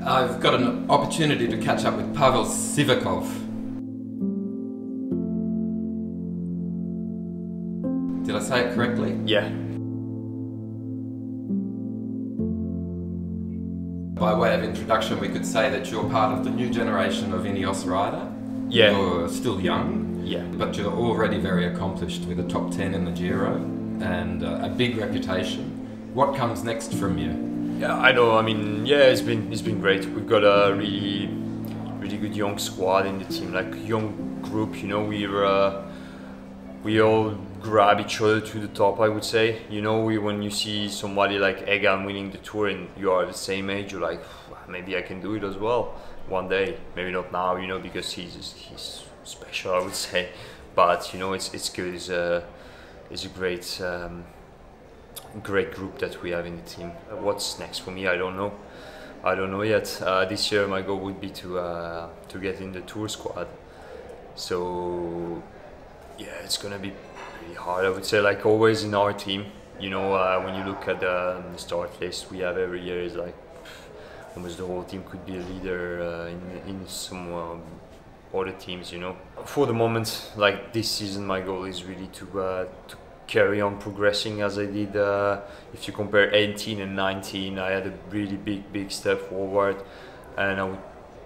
I've got an opportunity to catch up with Pavel Sivakov. Did I say it correctly? Yeah. By way of introduction, we could say that you're part of the new generation of Ineos rider. Yeah. You're still young, Yeah. but you're already very accomplished with a top 10 in the Giro and a big reputation. What comes next from you? Yeah, I know. I mean, yeah, it's been great. We've got a really good young squad in the team, like young group. You know, we all grab each other to the top. I would say. You know, when you see somebody like Egan winning the Tour and you are the same age, you're like, maybe I can do it as well one day. Maybe not now, you know, because he's special, I would say. But you know, it's good. It's a great group that we have in the team. What's next for me? I don't know yet. This year my goal would be to get in the Tour squad. So yeah, it's gonna be pretty hard. I would say, like always in our team. You know, when you look at the start list we have every year, is like almost the whole team could be a leader in some other teams. You know, for the moment, like this season, my goal is really to carry on progressing as I did. If you compare 18 and 19, I had a really big step forward, and I would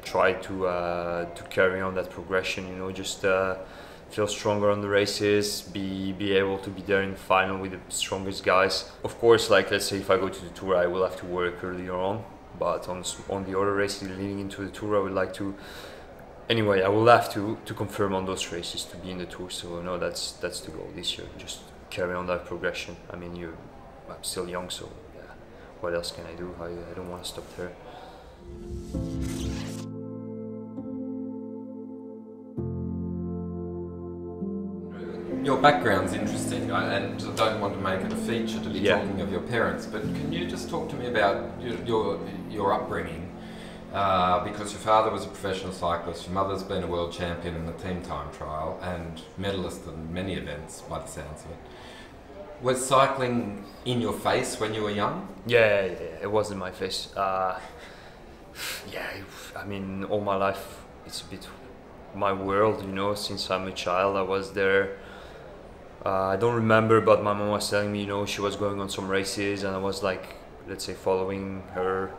try to carry on that progression. You know, just feel stronger on the races, be able to be there in the final with the strongest guys. Of course, like let's say if I go to the Tour, I will have to work earlier on, but on the other races leading into the Tour, I would like to. Anyway, I will have to confirm on those races to be in the Tour. So no, that's the goal this year. Just carry on that progression. I mean, I'm still young, so yeah, what else can I do? I don't want to stop there. Your background's interesting, and I don't want to make it a feature to be talking of your parents, but can you just talk to me about your upbringing? Because your father was a professional cyclist, your mother's been a world champion in the team time trial and medalist in many events by the sounds of it. Was cycling in your face when you were young? Yeah, it was in my face. I mean, all my life it's a bit my world, you know. Since I'm a child, I was there. I don't remember, but my mom was telling me, you know, she was going on some races, and I was like, let's say, following her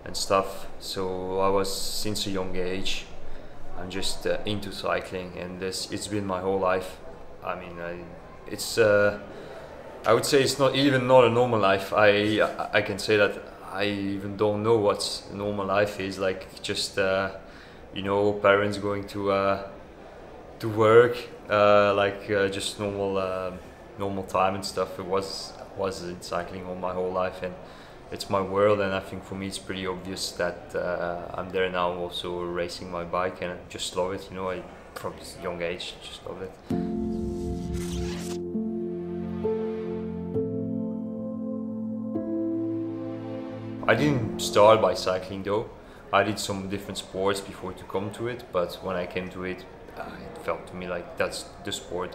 and stuff. So I was since a young age. I'm just into cycling, and it's been my whole life. I mean, I would say it's not a normal life. I can say that I even don't know what normal life is like. Just you know, parents going to work, just normal time and stuff. It was in cycling all my whole life, and it's my world. And I think for me it's pretty obvious that I'm there now, also racing my bike, and I just love it. You know, from this young age just love it. I didn't start by cycling though. I did some different sports before to come to it, but when I came to it, it felt to me like that's the sport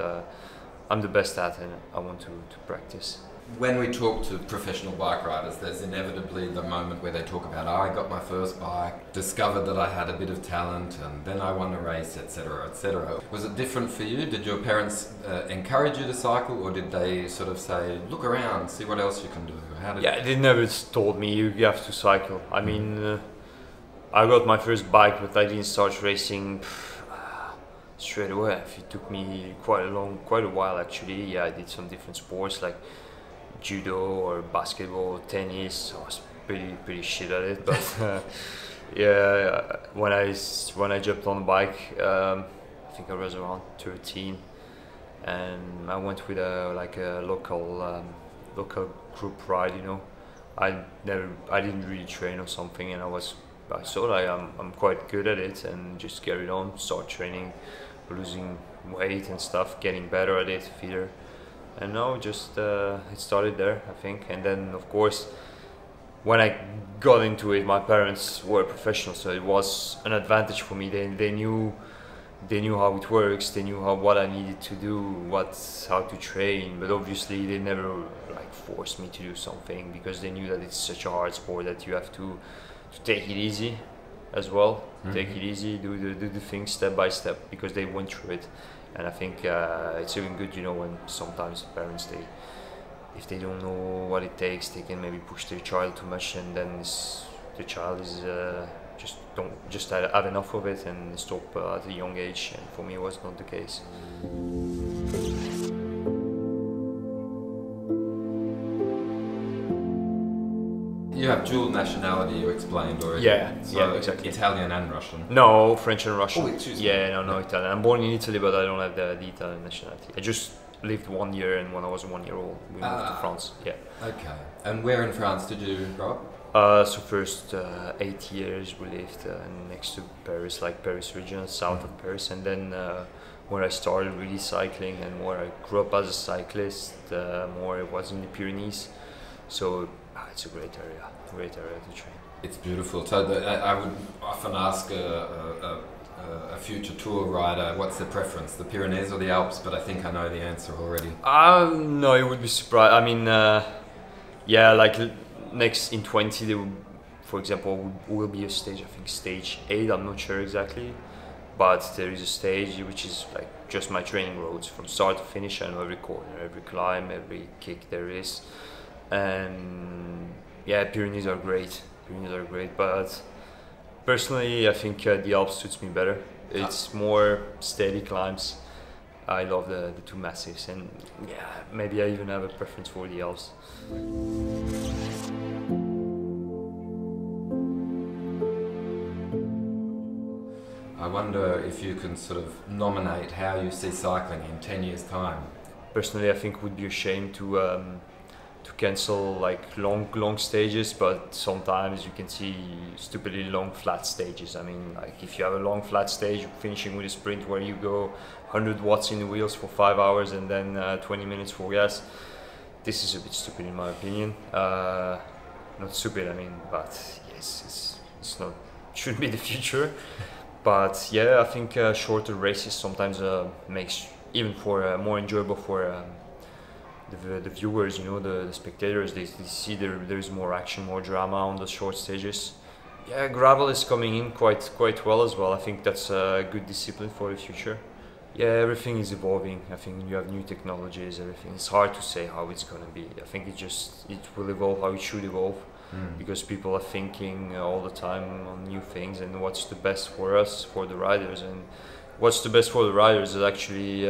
I'm the best at, and I want to practice. When we talk to professional bike riders, there's inevitably the moment where they talk about, I got my first bike, discovered that I had a bit of talent, and then I won a race, etc., etc. Was it different for you? Did your parents encourage you to cycle, or did they sort of say, look around, see what else you can do? They never told me you have to cycle. I mean, I got my first bike, but I didn't start racing straight away. It took me quite a while actually. Yeah, I did some different sports like judo or basketball, tennis. I was pretty shit at it, but yeah, when I jumped on the bike, I think I was around 13, and I went with a local group ride. You know, I didn't really train or something, and I thought I'm quite good at it, and just carried on, start training, losing weight and stuff, getting better at it, fitter. And now just it started there, I think. And then of course when I got into it, my parents were professionals, so it was an advantage for me. They knew how it works, they knew what I needed to do, how to train, but obviously they never forced me to do something, because they knew that it's such a hard sport that you have to to take it easy as well. Take it easy, do the things step by step, because they went through it. And I think it's even good, you know, when sometimes parents, if they don't know what it takes, they can maybe push their child too much, and then the child is just have enough of it and stop at a young age. And for me, it was not the case. You have dual nationality, you explained already. Yeah, so yeah, exactly. Italian and Russian. No, French and Russian. Oh, excuse me. Yeah, no, Italian. I'm born in Italy, but I don't have the Italian nationality. I just lived 1 year, and when I was 1 year old, we moved to France. Yeah. Okay. And where in France did you grow up? So first 8 years we lived next to Paris, like Paris region, south of Paris, and then where I started really cycling and where I grew up as a cyclist, more it was in the Pyrenees. So it's a great area to train. It's beautiful. So I would often ask a future tour rider, what's the preference, the Pyrenees or the Alps? But I think I know the answer already. No, it would be surprised. I mean, yeah, like next in 20, there will, for example, will be a stage. I think stage 8. I'm not sure exactly, but there is a stage which is like just my training roads from start to finish. I know every corner, every climb, every kick there is, and yeah, Pyrenees are great. But personally, I think the Alps suits me better. It's more steady climbs. I love the two massives, and yeah, maybe I even have a preference for the Alps. I wonder if you can sort of nominate how you see cycling in 10 years' time. Personally, I think it would be a shame to cancel like long stages, but sometimes you can see stupidly long flat stages. I mean, like if you have a long flat stage finishing with a sprint where you go 100 watts in the wheels for 5 hours and then 20 minutes for gas, this is a bit stupid in my opinion. Not stupid, I mean, but yes, it's not, should be the future. But yeah, I think shorter races sometimes makes even for more enjoyable for the viewers, you know, the spectators. They see there's more action, more drama on the short stages. Yeah, gravel is coming in quite well as well. I think that's a good discipline for the future. Yeah, everything is evolving. I think you have new technologies, everything. It's hard to say how it's gonna be. I think it will evolve how it should evolve, because people are thinking all the time on new things and what's the best for us, for the riders. And what's the best for the riders is actually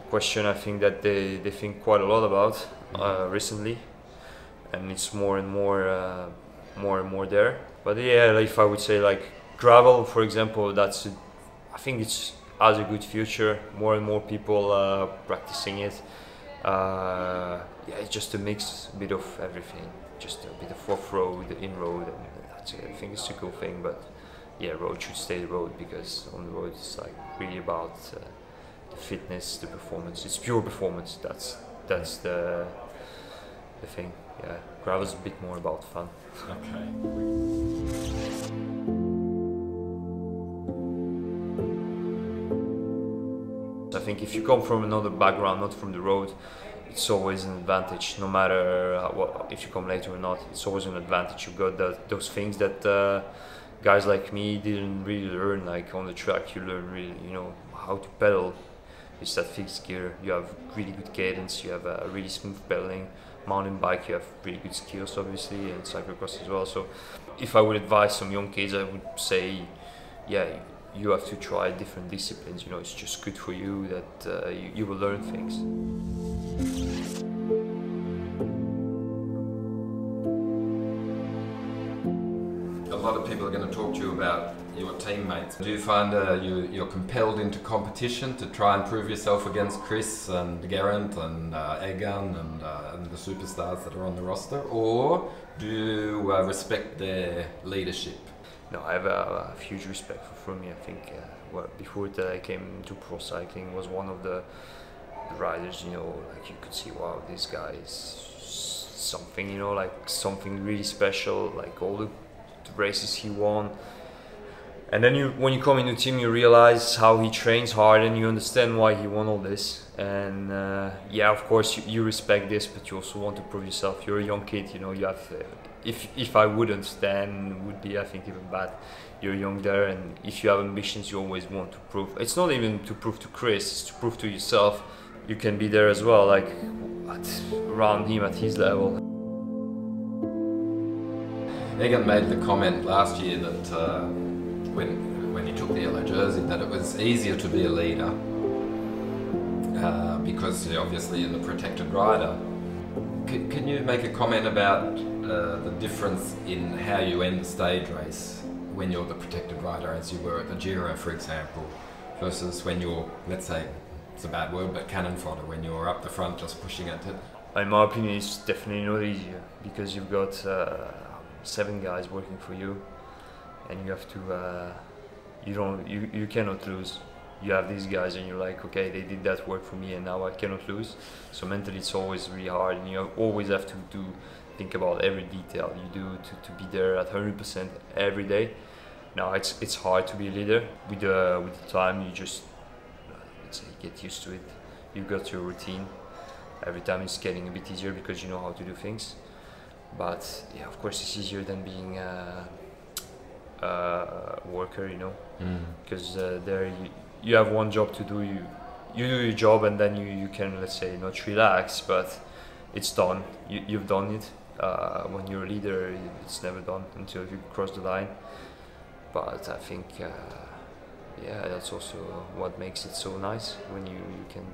question I think that they think quite a lot about recently, and it's more and more there. But yeah, if I would say like gravel, for example, I think it's has a good future. More and more people practicing it. Yeah, it's just a mix, a bit of everything. Just a bit of off-road, in-road, and that's it. I think it's a cool thing. But yeah, road should stay road, because on the road it's like really about the fitness, the performance. It's pure performance. That's the thing. Yeah, gravel's a bit more about fun. Okay. I think if you come from another background, not from the road, it's always an advantage. No matter if you come later or not, it's always an advantage. You got those things that guys like me didn't really learn. Like on the track, you learn really, you know, how to pedal. It's that fixed gear. You have really good cadence. You have a really smooth pedaling. Mountain bike, you have really good skills, obviously, and cyclocross as well. So, if I would advise some young kids, I would say, yeah, you have to try different disciplines. You know, it's just good for you that you will learn things. A lot of people are going to talk to you about your teammates. Do you find you're compelled into competition to try and prove yourself against Chris and Geraint and Egan and the superstars that are on the roster, or do you respect their leadership? No, I have a huge respect for Froome. I think before that I came to pro cycling, was one of the riders, you know, like you could see, wow, this guy is something, you know, like something really special, like all the races he won. And then when you come into the team, you realize how he trains hard, and you understand why he won all this. And yeah, of course you respect this, but you also want to prove yourself. You're a young kid, you know, you have if I wouldn't, then it would be, I think, even bad. You're young there, and if you have ambitions, you always want to prove. It's not even to prove to Chris; it's to prove to yourself. You can be there as well, like around him at his level. Egan made the comment last year that when he took the yellow jersey, that it was easier to be a leader because obviously you're the protected rider. Can you make a comment about the difference in how you end a stage race when you're the protected rider, as you were at the Giro, for example, versus when you're, let's say, it's a bad word, but cannon fodder, when you're up the front just pushing it? In my opinion, it's definitely not easier because you've got 7 guys working for you, and you have to you cannot lose. You have these guys and you're like, okay, they did that work for me and now I cannot lose. So mentally it's always really hard, and you always have to think about every detail you do to be there at 100% every day. Now it's hard to be a leader. With the time you just let's say get used to it. You've got your routine. Every time it's getting a bit easier because you know how to do things. But yeah, of course it's easier than being a worker, you know, because there you have one job to do. You do your job and then you can, let's say, not relax, but it's done. You've done it. When you're a leader, it's never done until you cross the line. But I think, yeah, that's also what makes it so nice. When you can,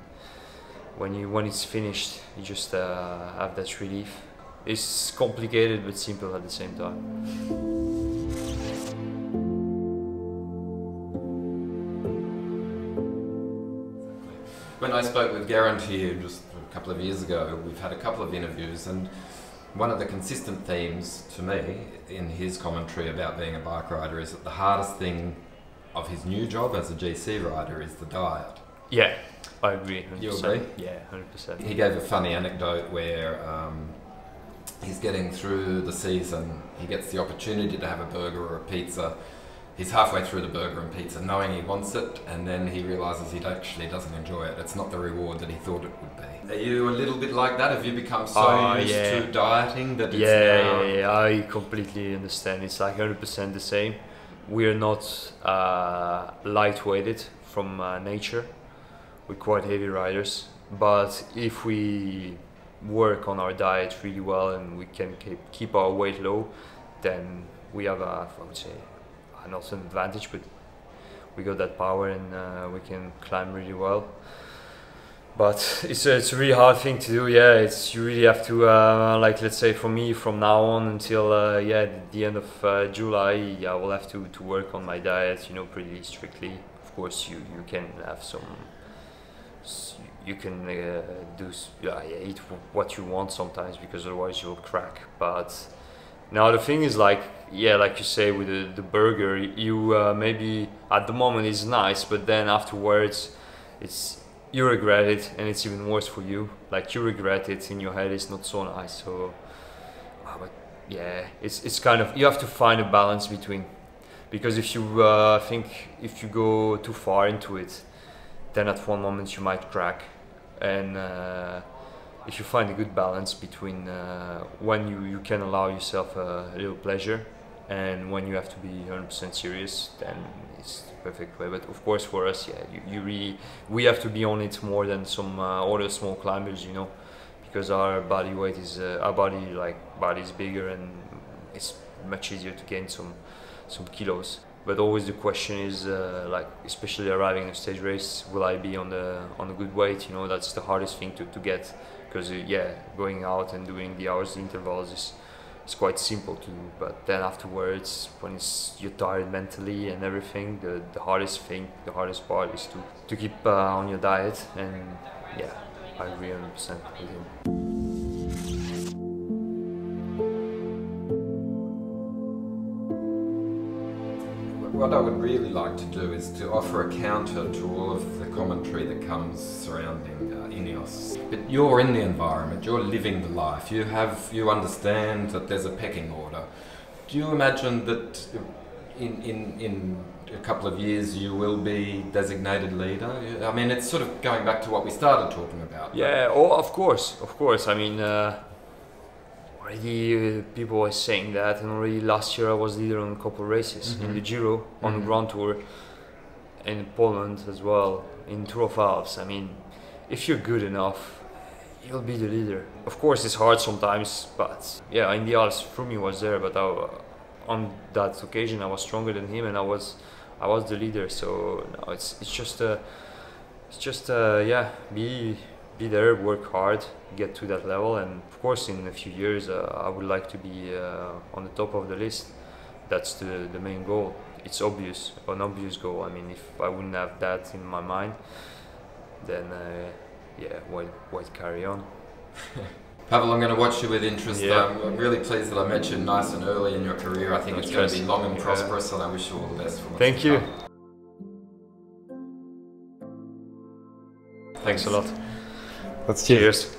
when it's finished, you just have that relief. It's complicated but simple at the same time. When I spoke with Geraint here just a couple of years ago, we've had a couple of interviews, and one of the consistent themes to me in his commentary about being a bike rider is that the hardest thing of his new job as a GC rider is the diet. Yeah, I agree. 100%. You agree? Yeah, 100%. He gave a funny anecdote where he's getting through the season, he gets the opportunity to have a burger or a pizza. He's halfway through the burger and pizza knowing he wants it, and then he realises he actually doesn't enjoy it. It's not the reward that he thought it would be. Are you a little bit like that? Have you become so used to dieting that it's now... Yeah, I completely understand. It's like 100% the same. We're not light-weighted from nature. We're quite heavy riders. But if we work on our diet really well and we can keep our weight low, then we have I would say, not an advantage, but we got that power and we can climb really well. But it's a really hard thing to do. Yeah, you really have to like, let's say for me, from now on until the end of July, I will have to work on my diet, you know, pretty strictly. Of course, you can have some. You can eat what you want sometimes because otherwise you'll crack. But now the thing is, like you say with the burger, you maybe at the moment it's nice, but then afterwards you regret it, and it's even worse for you. Like you regret it in your head, it's not so nice. So, but yeah, it's kind of, you have to find a balance between, because if you think if you go too far into it, then at one moment you might crack, and if you find a good balance between when you can allow yourself a little pleasure and when you have to be 100% serious, then it's the perfect way. But of course for us, we have to be on it more than some other small climbers, you know, because our body weight is body is bigger and it's much easier to gain some kilos. But always the question is, like, especially arriving in a stage race, will I be on a good weight? You know, that's the hardest thing to get, because going out and doing the hours, the intervals is quite simple to do. But then afterwards, when you're tired mentally and everything, the hardest part is to keep on your diet. And yeah, I agree 100% with him. What I would really like to do is to offer a counter to all of the commentary that comes surrounding Ineos. But you're in the environment, you're living the life, you understand that there's a pecking order. Do you imagine that in a couple of years you will be designated leader? I mean, it's sort of going back to what we started talking about. Yeah, of course. I mean, already people were saying that, and already last year I was leader on a couple of races in the Giro, on the Grand Tour, in Poland as well, in Tour of Alps. I mean, if you're good enough, you'll be the leader. Of course, it's hard sometimes, but yeah, in the Alps, Froome was there, but on that occasion I was stronger than him, and I was the leader. So no, it's just yeah, be there, work hard, get to that level, and of course in a few years I would like to be on the top of the list. That's the main goal. It's an obvious goal. I mean, if I wouldn't have that in my mind, then yeah, why carry on? Pavel, I'm going to watch you with interest. Yeah. I'm really pleased that I met you nice and early in your career. I think it's going to be long and prosperous, and I wish you all the best for what's Thank to you. come. Thanks a lot. Let's Cheers.